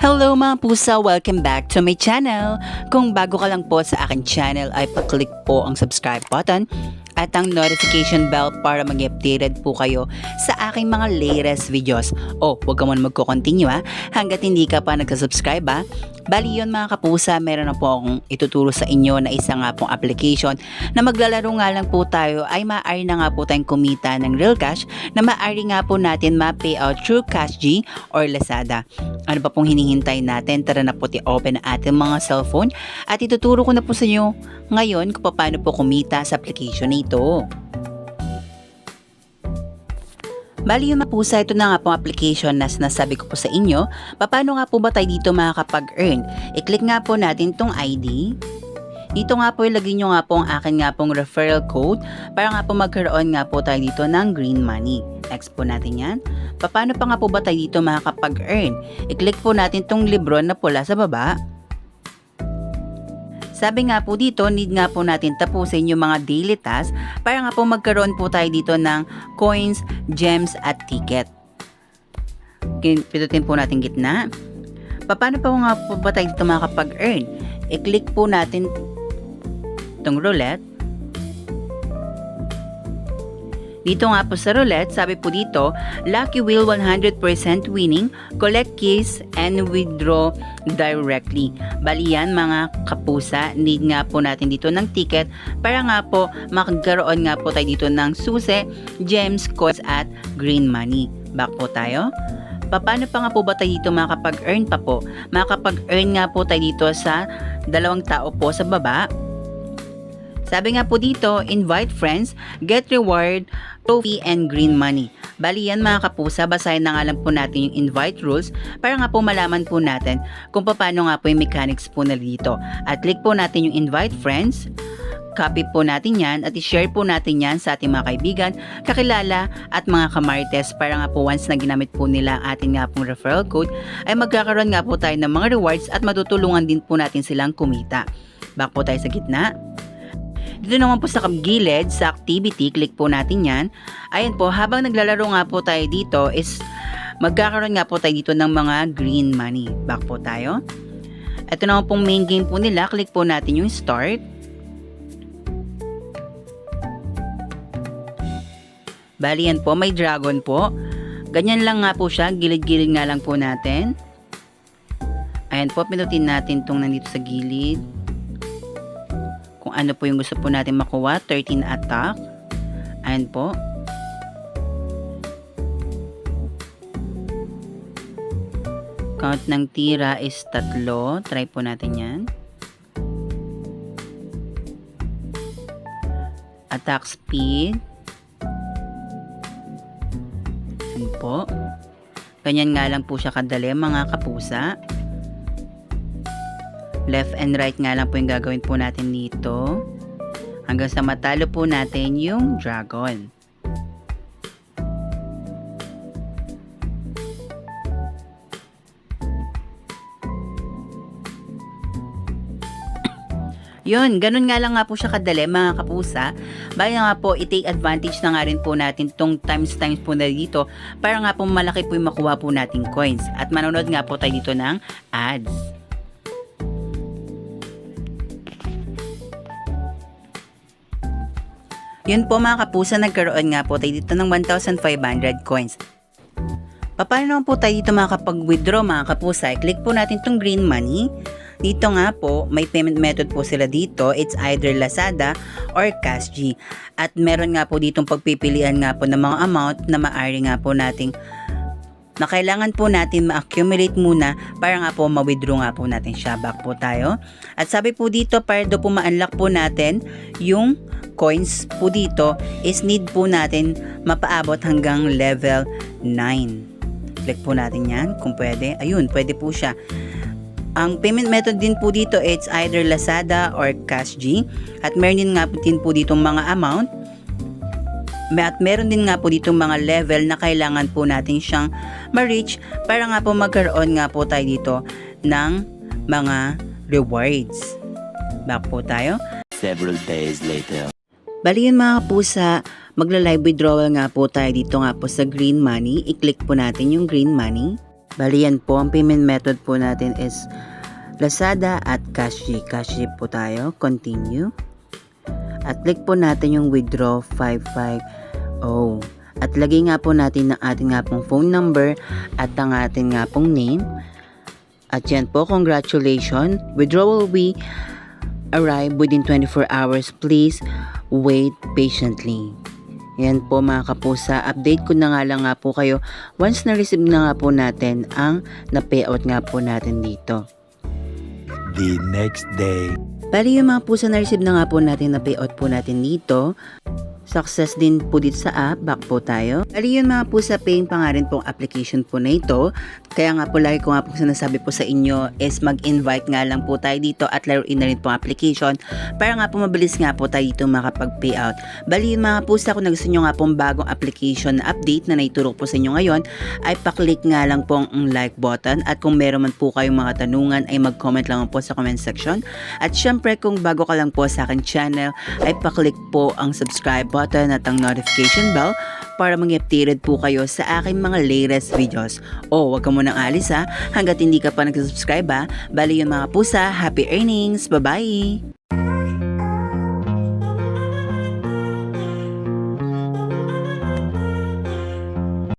Hello mga pusa! Welcome back to my channel! Kung bago ka lang po sa aking channel ay pa-click po ang subscribe button at ang notification bell para mag-updated po kayo sa aking mga latest videos. Huwag ka muna magko-continue hanggat hindi ka pa nagsa-subscribe Bali yun mga kapusa, meron na po akong ituturo sa inyo na isa nga pong application na maglalaro nga lang po tayo ay maaari na nga po tayong kumita ng real cash na maaari nga po natin ma-payout through CashG or Lazada. Ano pa pong hinihintay natin? Tara na po i-open ang ating mga cellphone at ituturo ko na po sa inyo ngayon kung paano po kumita sa application na ito. Bali yung mga pusa, ito na nga pong application na sinasabi ko po sa inyo. Paano nga po ba tayo dito makakapag-earn? I-click nga po natin tong ID. Dito nga po ilagay nyo nga po ang akin nga pong referral code para nga po magkaroon nga po tayo dito ng green money. Next po natin yan. Paano pa nga po ba tayo dito makakapag-earn? I-click po natin tong libro na pula sa baba. Sabi nga po dito, need nga po natin tapusin yung mga daily tasks para nga po magkaroon po tayo dito ng coins, gems at ticket. Pindutin po natin gitna. Paano pa nga po ba tayo dito makakapag-earn? I-click po natin itong roulette. Dito nga po sa roulette, sabi po dito, lucky wheel 100% winning, collect keys and withdraw directly. Bali yan mga kapusa, need nga po natin dito ng ticket para nga po makagaroon nga po tayo dito ng susi, gems, coins at green money. Back po tayo. Paano pa nga po ba tayo dito makakapag-earn pa po? Makakapag-earn nga po tayo dito sa dalawang tao po sa baba. Sabi nga po dito, invite friends, get reward, trophy, and green money. Bali yan mga kapusa, basahin na nga lang po natin yung invite rules para nga po malaman po natin kung paano nga po yung mechanics po na dito. At click po natin yung invite friends, copy po natin yan at i-share po natin yan sa ating mga kaibigan, kakilala at mga kamarites para nga po once na ginamit po nila ang ating nga pong referral code ay magkakaroon nga po tayo ng mga rewards at matutulungan din po natin silang kumita. Back po tayo sa gitna. Dito naman po sa gilid, sa activity, click po natin yan. Ayan po, habang naglalaro nga po tayo dito is magkakaroon nga po tayo dito ng mga green money. Back po tayo. Ito naman pong main game po nila, click po natin yung start. Bali yan po, may dragon po. Ganyan lang nga po siya, gilid-gilid nga lang po natin. Ayan po, pinutin natin itong nandito sa gilid. Kung ano po yung gusto po natin makuha, 13 attack. Ayan po. Count ng tira is 3. Try po natin yan. Attack speed. Ayan po. Ganyan nga lang po siya kadali mga kapusa. Left and right nga lang po yung gagawin po natin dito. Hanggang sa matalo po natin yung dragon. Yun, ganun nga lang nga po siya kadali mga kapusa. Bali nga po, i-take advantage na nga rin po natin tong times po na dito para nga po malaki po yung makuha po nating coins. At manonood nga po tayo dito ng ads. Yun po mga kapusa, nagkaroon nga po tayo dito ng 1,500 coins. Paano naman po tayo dito makakapag-withdraw mga kapusa? I-click po natin itong green money. Dito nga po, may payment method po sila dito. It's either Lazada or CashG. At meron nga po ditong pagpipilian nga po ng mga amount na maaari nga po nating na kailangan po natin ma-accumulate muna para nga po ma-withdraw nga po natin siya. Back po tayo. At sabi po dito, para do po ma-unlock po natin yung coins po dito is need po natin mapaabot hanggang level 9. Click po natin yan kung pwede. Ayun, pwede po siya. Ang payment method din po dito, it's either Lazada or CashG. At meron din nga din po dito mga amount. At meron din nga po dito mga level na kailangan po natin siyang ma-reach para nga po magkaroon nga po tayo dito ng mga rewards. Back po tayo. Several days later. Bali yun mga kapusa, magla-live withdrawal nga po tayo dito nga po sa green money. I-click po natin yung green money. Bali yan po, ang payment method po natin is Lazada at Cashg. Cashg po tayo, continue. At click po natin yung withdraw 550. At lagay nga po natin ng ating nga pong phone number at ang ating nga pong name. At yan po, congratulations. Withdrawal will arrive within 24 hours. Please wait patiently. Yan po mga kapusa, update ko na nga lang nga po kayo once na-receive na nga po natin ang na-payout nga po natin dito. The next day. Bali yung mga pusa na-receive na nga po natin na payout po natin dito. Success din po dito sa app. Back po tayo. Bali yun mga pusa, paying pa nga rin pong application po na ito. Kaya nga po lagi ko nga po sinasabi po sa inyo is mag-invite nga lang po tayo dito at laruin na rin pong application para nga po mabilis nga po tayo dito makapag-payout. Bali yun mga pusa, kung gusto nyo nga pong bagong application na update na naituro po sa inyo ngayon, ay paklik nga lang po ang like button at kung meron man po kayong mga tanungan ay mag-comment lang po sa comment section. At syempre kung bago ka lang po sa akin channel ay paklik po ang subscribe button at ang notification bell para mag-updated po kayo sa aking mga latest videos. Wag ka munang alis hanggat hindi ka pa nag-subscribe Bali yun mga pusa, happy earnings, bye bye!